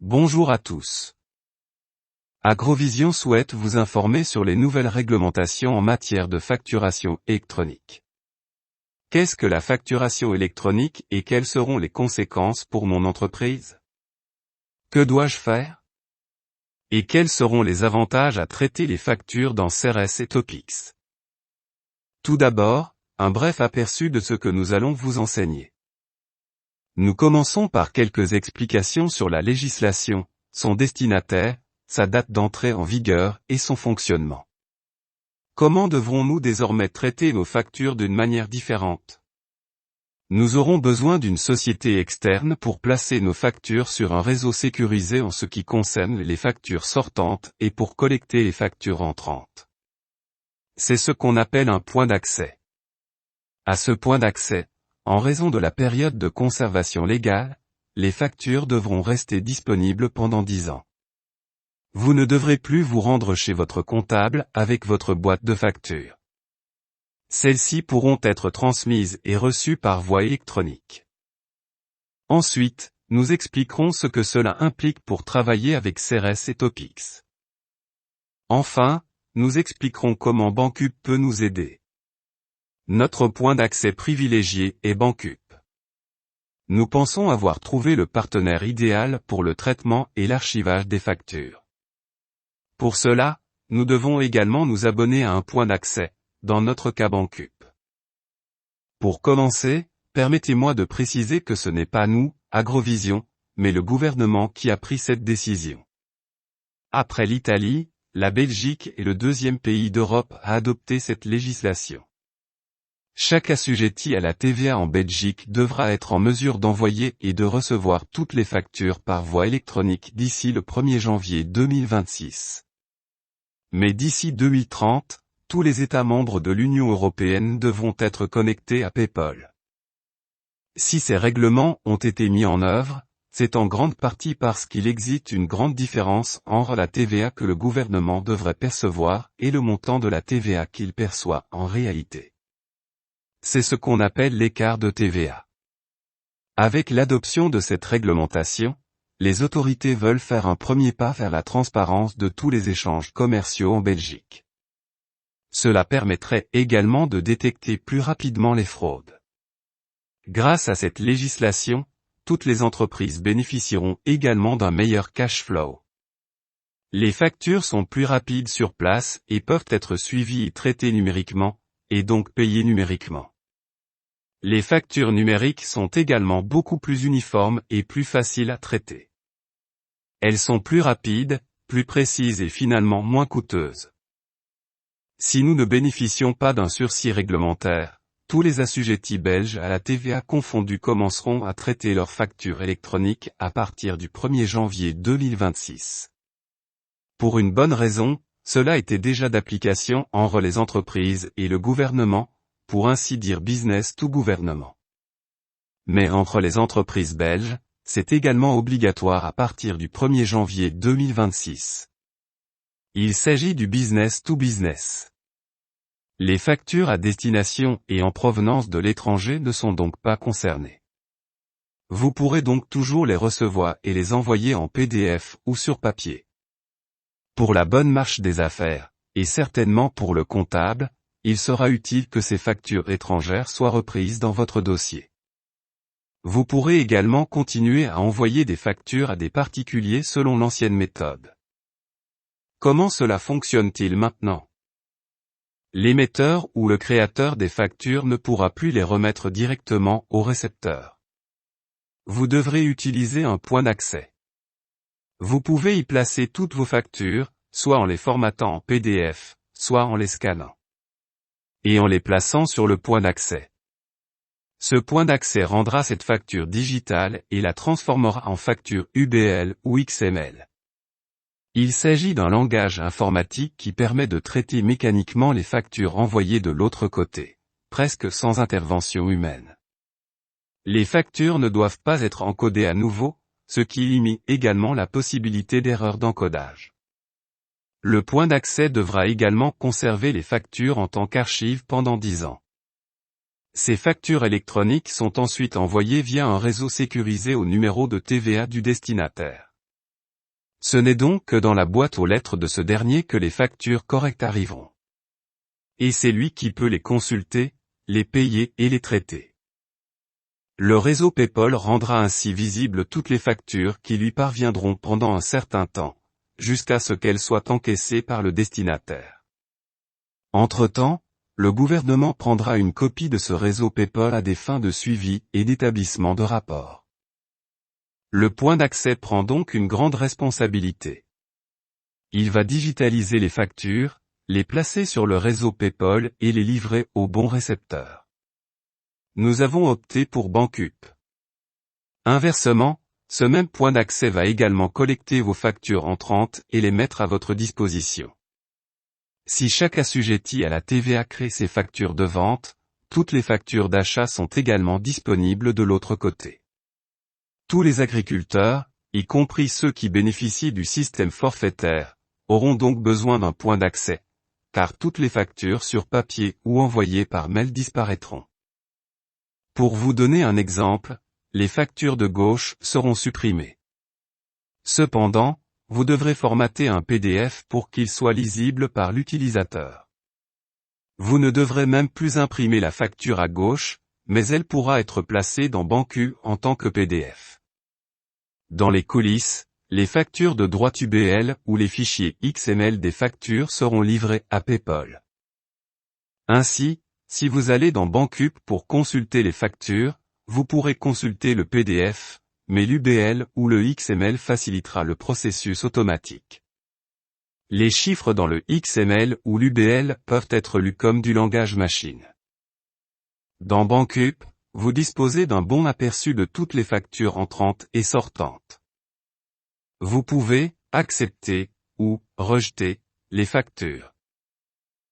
Bonjour à tous. Agrovision souhaite vous informer sur les nouvelles réglementations en matière de facturation électronique. Qu'est-ce que la facturation électronique et quelles seront les conséquences pour mon entreprise? Que dois-je faire? Et quels seront les avantages à traiter les factures dans CRS et Topics? Tout d'abord, un bref aperçu de ce que nous allons vous enseigner. Nous commençons par quelques explications sur la législation, son destinataire, sa date d'entrée en vigueur et son fonctionnement. Comment devrons-nous désormais traiter nos factures d'une manière différente? Nous aurons besoin d'une société externe pour placer nos factures sur un réseau sécurisé en ce qui concerne les factures sortantes et pour collecter les factures entrantes. C'est ce qu'on appelle un point d'accès. À ce point d'accès, en raison de la période de conservation légale, les factures devront rester disponibles pendant 10 ans. Vous ne devrez plus vous rendre chez votre comptable avec votre boîte de factures. Celles-ci pourront être transmises et reçues par voie électronique. Ensuite, nous expliquerons ce que cela implique pour travailler avec CRS et Topics. Enfin, nous expliquerons comment Bancup peut nous aider. Notre point d'accès privilégié est Bancup. Nous pensons avoir trouvé le partenaire idéal pour le traitement et l'archivage des factures. Pour cela, nous devons également nous abonner à un point d'accès, dans notre cas Bancup. Pour commencer, permettez-moi de préciser que ce n'est pas nous, Agrovision, mais le gouvernement qui a pris cette décision. Après l'Italie, la Belgique est le deuxième pays d'Europe à adopter cette législation. Chaque assujetti à la TVA en Belgique devra être en mesure d'envoyer et de recevoir toutes les factures par voie électronique d'ici le 1er janvier 2026. Mais d'ici 2030, tous les États membres de l'Union européenne devront être connectés à PayPal. Si ces règlements ont été mis en œuvre, c'est en grande partie parce qu'il existe une grande différence entre la TVA que le gouvernement devrait percevoir et le montant de la TVA qu'il perçoit en réalité. C'est ce qu'on appelle l'écart de TVA. Avec l'adoption de cette réglementation, les autorités veulent faire un premier pas vers la transparence de tous les échanges commerciaux en Belgique. Cela permettrait également de détecter plus rapidement les fraudes. Grâce à cette législation, toutes les entreprises bénéficieront également d'un meilleur cash flow. Les factures sont plus rapides sur place et peuvent être suivies et traitées numériquement, et donc payées numériquement. Les factures numériques sont également beaucoup plus uniformes et plus faciles à traiter. Elles sont plus rapides, plus précises et finalement moins coûteuses. Si nous ne bénéficions pas d'un sursis réglementaire, tous les assujettis belges à la TVA confondus commenceront à traiter leurs factures électroniques à partir du 1er janvier 2026. Pour une bonne raison, cela était déjà d'application entre les entreprises et le gouvernement, pour ainsi dire business to gouvernement. Mais entre les entreprises belges, c'est également obligatoire à partir du 1er janvier 2026. Il s'agit du business to business. Les factures à destination et en provenance de l'étranger ne sont donc pas concernées. Vous pourrez donc toujours les recevoir et les envoyer en PDF ou sur papier. Pour la bonne marche des affaires, et certainement pour le comptable, il sera utile que ces factures étrangères soient reprises dans votre dossier. Vous pourrez également continuer à envoyer des factures à des particuliers selon l'ancienne méthode. Comment cela fonctionne-t-il maintenant? L'émetteur ou le créateur des factures ne pourra plus les remettre directement au récepteur. Vous devrez utiliser un point d'accès. Vous pouvez y placer toutes vos factures, soit en les formatant en PDF, soit en les scannant. Et en les plaçant sur le point d'accès. Ce point d'accès rendra cette facture digitale et la transformera en facture UBL ou XML. Il s'agit d'un langage informatique qui permet de traiter mécaniquement les factures envoyées de l'autre côté, presque sans intervention humaine. Les factures ne doivent pas être encodées à nouveau, ce qui limite également la possibilité d'erreur d'encodage. Le point d'accès devra également conserver les factures en tant qu'archive pendant 10 ans. Ces factures électroniques sont ensuite envoyées via un réseau sécurisé au numéro de TVA du destinataire. Ce n'est donc que dans la boîte aux lettres de ce dernier que les factures correctes arriveront. Et c'est lui qui peut les consulter, les payer et les traiter. Le réseau PayPal rendra ainsi visibles toutes les factures qui lui parviendront pendant un certain temps, jusqu'à ce qu'elles soient encaissées par le destinataire. Entre-temps, le gouvernement prendra une copie de ce réseau PayPal à des fins de suivi et d'établissement de rapports. Le point d'accès prend donc une grande responsabilité. Il va digitaliser les factures, les placer sur le réseau PayPal et les livrer au bon récepteur. Nous avons opté pour Bancup. Inversement, ce même point d'accès va également collecter vos factures entrantes et les mettre à votre disposition. Si chaque assujetti à la TVA crée ses factures de vente, toutes les factures d'achat sont également disponibles de l'autre côté. Tous les agriculteurs, y compris ceux qui bénéficient du système forfaitaire, auront donc besoin d'un point d'accès, car toutes les factures sur papier ou envoyées par mail disparaîtront. Pour vous donner un exemple, les factures de gauche seront supprimées. Cependant, vous devrez formater un PDF pour qu'il soit lisible par l'utilisateur. Vous ne devrez même plus imprimer la facture à gauche, mais elle pourra être placée dans Bancup en tant que PDF. Dans les coulisses, les factures de droite UBL ou les fichiers XML des factures seront livrés à PayPal. Ainsi, si vous allez dans Bancup pour consulter les factures, vous pourrez consulter le PDF, mais l'UBL ou le XML facilitera le processus automatique. Les chiffres dans le XML ou l'UBL peuvent être lus comme du langage machine. Dans Bancup, vous disposez d'un bon aperçu de toutes les factures entrantes et sortantes. Vous pouvez accepter ou rejeter les factures.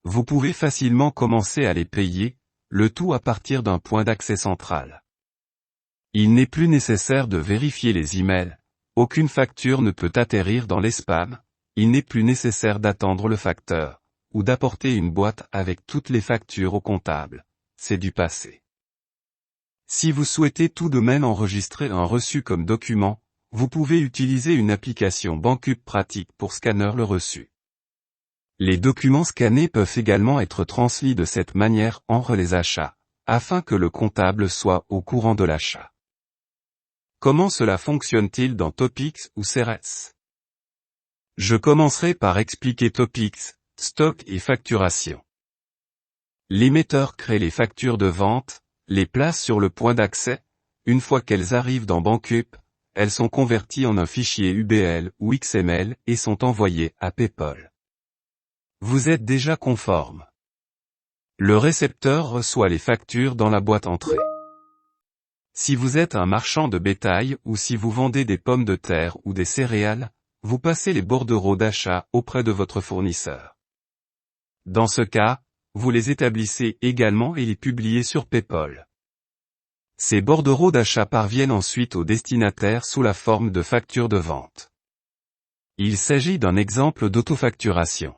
Vous pouvez facilement commencer à les payer, le tout à partir d'un point d'accès central. Il n'est plus nécessaire de vérifier les emails, aucune facture ne peut atterrir dans les spams, il n'est plus nécessaire d'attendre le facteur, ou d'apporter une boîte avec toutes les factures au comptable, c'est du passé. Si vous souhaitez tout de même enregistrer un reçu comme document, vous pouvez utiliser une application Bancup pratique pour scanner le reçu. Les documents scannés peuvent également être transmis de cette manière entre les achats, afin que le comptable soit au courant de l'achat. Comment cela fonctionne-t-il dans Topix ou CRS? Je commencerai par expliquer Topix, stock et facturation. L'émetteur crée les factures de vente, les place sur le point d'accès, une fois qu'elles arrivent dans Bancup, elles sont converties en un fichier UBL ou XML et sont envoyées à PayPal. Vous êtes déjà conforme. Le récepteur reçoit les factures dans la boîte entrée. Si vous êtes un marchand de bétail ou si vous vendez des pommes de terre ou des céréales, vous passez les bordereaux d'achat auprès de votre fournisseur. Dans ce cas, vous les établissez également et les publiez sur PayPal. Ces bordereaux d'achat parviennent ensuite au destinataire sous la forme de factures de vente. Il s'agit d'un exemple d'autofacturation.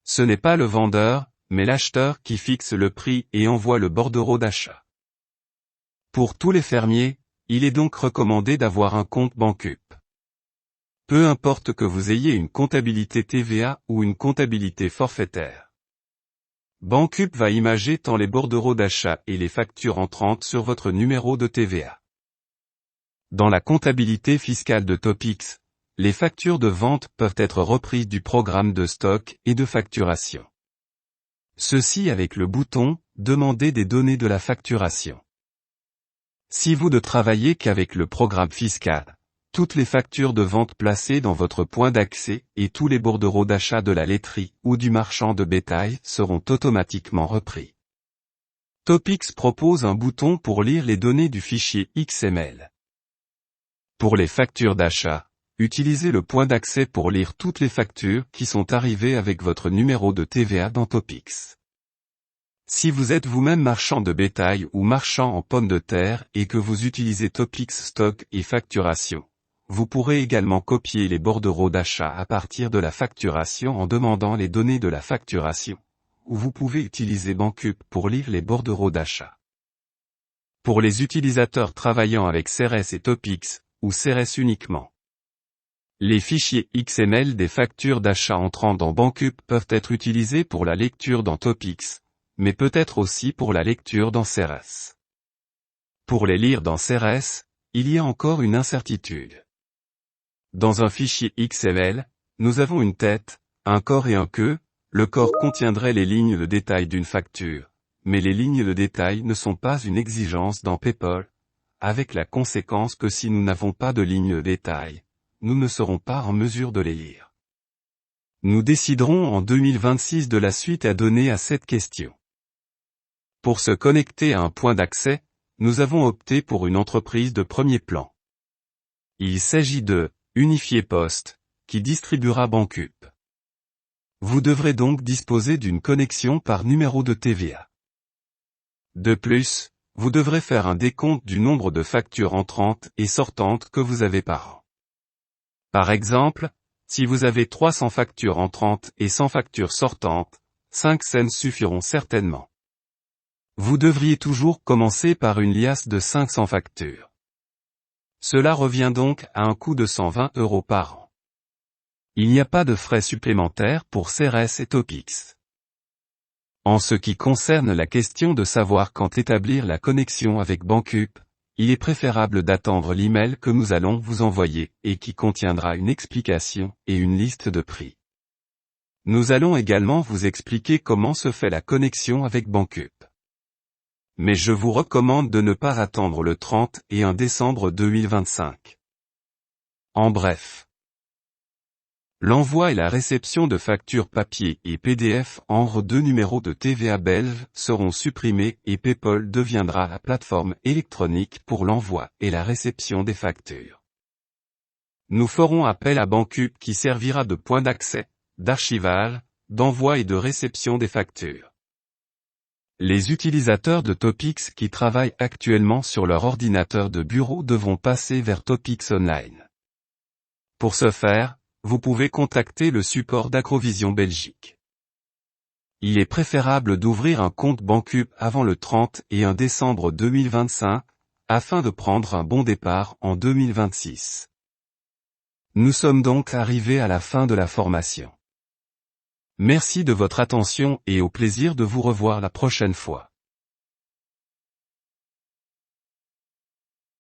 Ce n'est pas le vendeur, mais l'acheteur qui fixe le prix et envoie le bordereau d'achat. Pour tous les fermiers, il est donc recommandé d'avoir un compte Bancup. Peu importe que vous ayez une comptabilité TVA ou une comptabilité forfaitaire. Bancup va imager tant les bordereaux d'achat et les factures entrantes sur votre numéro de TVA. Dans la comptabilité fiscale de Topix, les factures de vente peuvent être reprises du programme de stock et de facturation. Ceci avec le bouton « Demander des données de la facturation ». Si vous ne travaillez qu'avec le programme fiscal, toutes les factures de vente placées dans votre point d'accès et tous les bordereaux d'achat de la laiterie ou du marchand de bétail seront automatiquement repris. Topix propose un bouton pour lire les données du fichier XML. Pour les factures d'achat, utilisez le point d'accès pour lire toutes les factures qui sont arrivées avec votre numéro de TVA dans Topix. Si vous êtes vous-même marchand de bétail ou marchand en pommes de terre et que vous utilisez Topix stock et facturation, vous pourrez également copier les bordereaux d'achat à partir de la facturation en demandant les données de la facturation, ou vous pouvez utiliser Bancup pour lire les bordereaux d'achat. Pour les utilisateurs travaillant avec CRS et Topix, ou CRS uniquement, Les fichiers XML des factures d'achat entrant dans Banqup peuvent être utilisés pour la lecture dans Topix, mais peut-être aussi pour la lecture dans CRS. Pour les lire dans CRS, il y a encore une incertitude. Dans un fichier XML, nous avons une tête, un corps et un queue. Le corps contiendrait les lignes de détail d'une facture, mais les lignes de détail ne sont pas une exigence dans PayPal, avec la conséquence que si nous n'avons pas de lignes de détail, nous ne serons pas en mesure de les lire. Nous déciderons en 2026 de la suite à donner à cette question. Pour se connecter à un point d'accès, nous avons opté pour une entreprise de premier plan. Il s'agit de Unifié Post, qui distribuera Banqup. Vous devrez donc disposer d'une connexion par numéro de TVA. De plus, vous devrez faire un décompte du nombre de factures entrantes et sortantes que vous avez par an. Par exemple, si vous avez 300 factures entrantes et 100 factures sortantes, 5 cents suffiront certainement. Vous devriez toujours commencer par une liasse de 500 factures. Cela revient donc à un coût de 120 € par an. Il n'y a pas de frais supplémentaires pour CRS et Topix. En ce qui concerne la question de savoir quand établir la connexion avec Banqup, il est préférable d'attendre l'email que nous allons vous envoyer et qui contiendra une explication et une liste de prix. Nous allons également vous expliquer comment se fait la connexion avec Banqup. Mais je vous recommande de ne pas attendre le 31 décembre 2025. En bref, l'envoi et la réception de factures papier et PDF en 2 numéros de TVA belge seront supprimés et PayPal deviendra la plateforme électronique pour l'envoi et la réception des factures. Nous ferons appel à Banqup qui servira de point d'accès, d'archivage, d'envoi et de réception des factures. Les utilisateurs de Topix qui travaillent actuellement sur leur ordinateur de bureau devront passer vers Topix Online. Pour ce faire, vous pouvez contacter le support d'Agrovision Belgique. Il est préférable d'ouvrir un compte Banqup avant le 31 décembre 2025, afin de prendre un bon départ en 2026. Nous sommes donc arrivés à la fin de la formation. Merci de votre attention et au plaisir de vous revoir la prochaine fois.